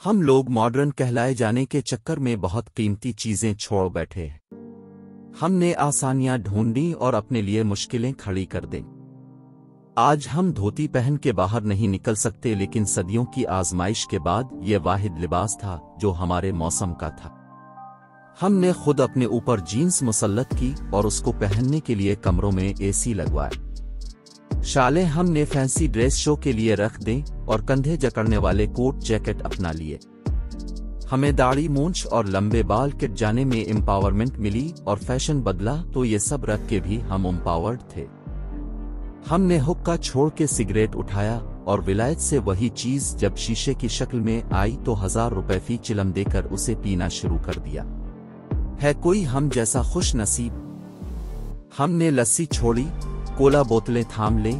हम लोग मॉडर्न कहलाए जाने के चक्कर में बहुत कीमती चीजें छोड़ बैठे हैं। हमने आसानियां ढूंढी और अपने लिए मुश्किलें खड़ी कर दी। आज हम धोती पहन के बाहर नहीं निकल सकते, लेकिन सदियों की आजमाइश के बाद ये वाहिद लिबास था जो हमारे मौसम का था। हमने खुद अपने ऊपर जीन्स मुसल्लत की और उसको पहनने के लिए कमरों में एसी लगवाए। शालें हमने फैंसी ड्रेस शो के लिए रख दें और कंधे जकड़ने वाले कोट जैकेट अपना लिए। हमें दाढ़ी मूंछ और लंबे बाल कट जाने में एम्पावरमेंट मिली और फैशन बदला, तो ये सब रख के भी हम एम्पावर्ड थे। हमने हुक्का छोड़ के सिगरेट उठाया और विलायत से वही चीज जब शीशे की शक्ल में आई तो 1000 रुपए फी चिलम देकर उसे पीना शुरू कर दिया। है कोई हम जैसा खुश नसीब? हमने लस्सी छोड़ी, कोला बोतलें थाम ले,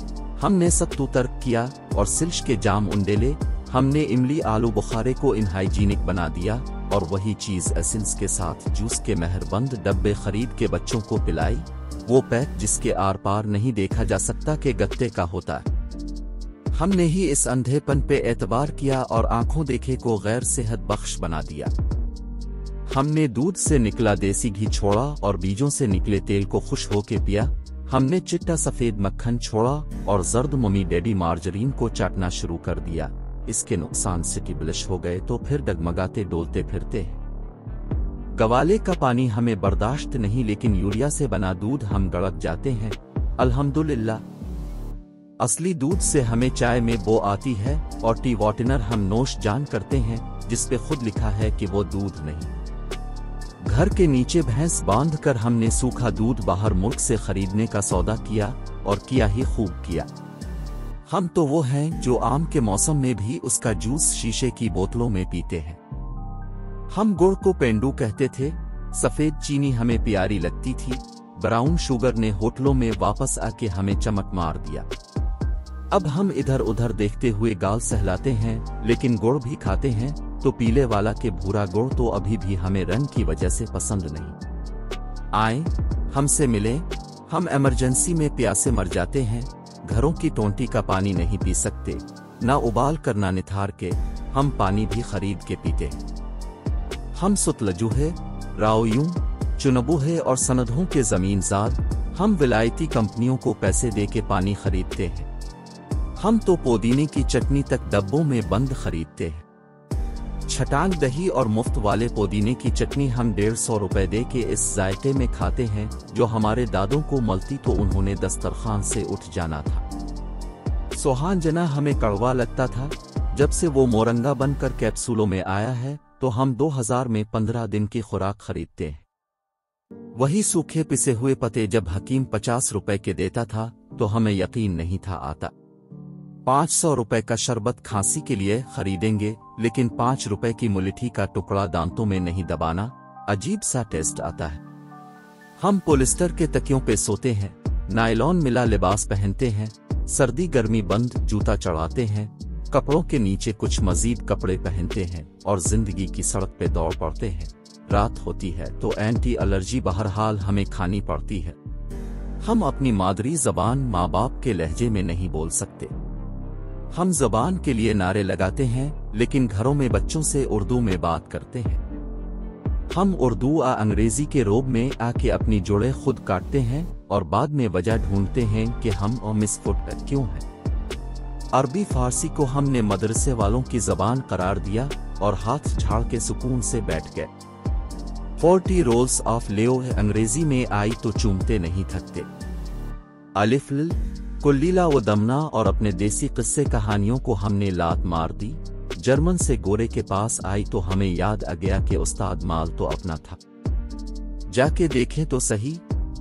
हमने सख्तू तर्क किया और सिल्श के जाम उंडेले। हमने इमली आलू बुखारे को इनहाइजीनिक बना दिया और वही चीज एसेंस के साथ जूस के मेहरबंद डब्बे खरीद के बच्चों को पिलाई, वो पैक जिसके आर पार नहीं देखा जा सकता के गत्ते का होता है। हमने ही इस अंधेपन पे एतबार किया और आंखों देखे को गैर सेहत बख्श बना दिया। हमने दूध से निकला देसी घी छोड़ा और बीजों से निकले तेल को खुश होके पिया। हमने चिट्टा सफेद मक्खन छोड़ा और जर्द मम्मी डैडी मार्जरीन को चाटना शुरू कर दिया। इसके नुकसान से टिबलिश हो गए तो फिर डगमगाते डोलते फिरते हैं। गवाले का पानी हमें बर्दाश्त नहीं, लेकिन यूरिया से बना दूध हम गड़क जाते हैं। अल्हम्दुलिल्लाह, असली दूध से हमें चाय में बो आती है और टी वाटनर हम नोश जान करते हैं जिसपे खुद लिखा है कि वो दूध नहीं। घर के नीचे भैंस बांधकर हमने सूखा दूध बाहर मुल्क से खरीदने का सौदा किया और किया ही खूब किया। हम तो वो हैं जो आम के मौसम में भी उसका जूस शीशे की बोतलों में पीते हैं। हम गुड़ को पेंडू कहते थे, सफेद चीनी हमें प्यारी लगती थी, ब्राउन शुगर ने होटलों में वापस आके हमें चमक मार दिया। अब हम इधर उधर देखते हुए गाल सहलाते हैं, लेकिन गुड़ भी खाते हैं तो पीले वाला के भूरा गुड़ तो अभी भी हमें रंग की वजह से पसंद नहीं। आए हमसे मिले, हम इमरजेंसी में प्यासे मर जाते हैं। घरों की टोंटी का पानी नहीं पी सकते, ना उबाल कर ना निथार के, हम पानी भी खरीद के पीते हैं। हम सुतलजूहे, राओयूं, चुनबूहे और सनदों के जमीनजाद, हम विलायती कंपनियों को पैसे दे के पानी खरीदते हैं। हम तो पुदीने की चटनी तक डब्बों में बंद खरीदते हैं। छटांग दही और मुफ्त वाले पुदीने की चटनी हम 150 रुपए दे के इस जायके में खाते हैं जो हमारे दादों को मलती तो उन्होंने दस्तरखान से उठ जाना था। सोहानजना हमें कड़वा लगता था, जब से वो मोरंगा बनकर कैप्सूलों में आया है तो हम 2000 में 15 दिन की खुराक खरीदते हैं। वही सूखे पिसे हुए पत्ते जब हकीम 50 रुपए के देता था तो हमें यकीन नहीं था आता। 500 रुपए का शरबत खांसी के लिए खरीदेंगे, लेकिन 5 रुपए की मुलठी का टुकड़ा दांतों में नहीं दबाना, अजीब सा टेस्ट आता है। हम पॉलिस्टर के तकियों पे सोते हैं, नायलॉन मिला लिबास पहनते हैं, सर्दी गर्मी बंद जूता चढ़ाते हैं, कपड़ों के नीचे कुछ मजीद कपड़े पहनते हैं और जिंदगी की सड़क पे दौड़ पड़ते हैं। रात होती है तो एंटी एलर्जी बहरहाल हमें खानी पड़ती है। हम अपनी मादरी जबान माँ बाप के लहजे में नहीं बोल सकते। हम जबान के लिए नारे लगाते हैं, लेकिन घरों में बच्चों से उर्दू में बात करते हैं। हम उर्दू अंग्रेजी के रोब में आके अपनी जोड़े खुद काटते हैं और बाद में वजह ढूंढते हैं कि हम मिसफुट क्यों हैं। अरबी फारसी को हमने मदरसे वालों की जबान करार दिया और हाथ झाड़ के सुकून से बैठ गए। 40 रोल्स ऑफ लेओ अंग्रेजी में आई तो चूमते नहीं थकते। अलिफ्ल कुल्लीला व दमना और अपने देसी किस्से कहानियों को हमने लात मार दी। जर्मन से गोरे के पास आई तो हमें याद आ गया कि उस्ताद माल तो अपना था। जाके देखें तो सही,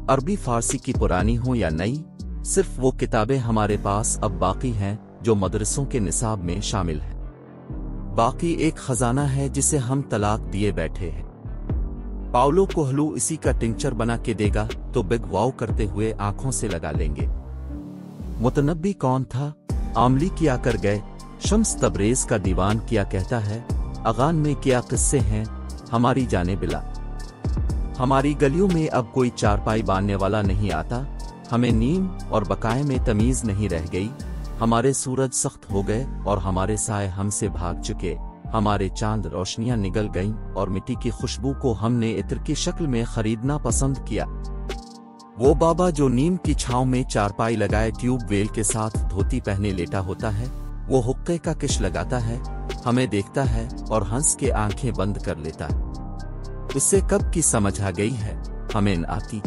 अरबी फारसी की पुरानी हो या नई, सिर्फ वो किताबें हमारे पास अब बाकी हैं जो मदरसों के निसाब में शामिल हैं। बाकी एक खजाना है जिसे हम तलाक दिए बैठे हैं। पाउलो कोहलू इसी का टिंचर बना के देगा तो बिग वाव करते हुए आंखों से लगा लेंगे। मुतनब्बी कौन था? आमली क्या कर गए? शम्स तबरेज का दीवान क्या कहता है? अगान में क्या किस्से हैं? हमारी जाने बिला। हमारी गलियों में अब कोई चारपाई बांधने वाला नहीं आता। हमें नीम और बकाए में तमीज नहीं रह गई। हमारे सूरज सख्त हो गए और हमारे साए हमसे भाग चुके। हमारे चांद रोशनियां निगल गईं और मिट्टी की खुशबू को हमने इत्र की शक्ल में खरीदना पसंद किया। वो बाबा जो नीम की छांव में चारपाई लगाए ट्यूबवेल के साथ धोती पहने लेटा होता है, वो हुक्के का किश लगाता है, हमें देखता है और हंस के आंखें बंद कर लेता है। इससे कब की समझ आ गई है, हमें न आती।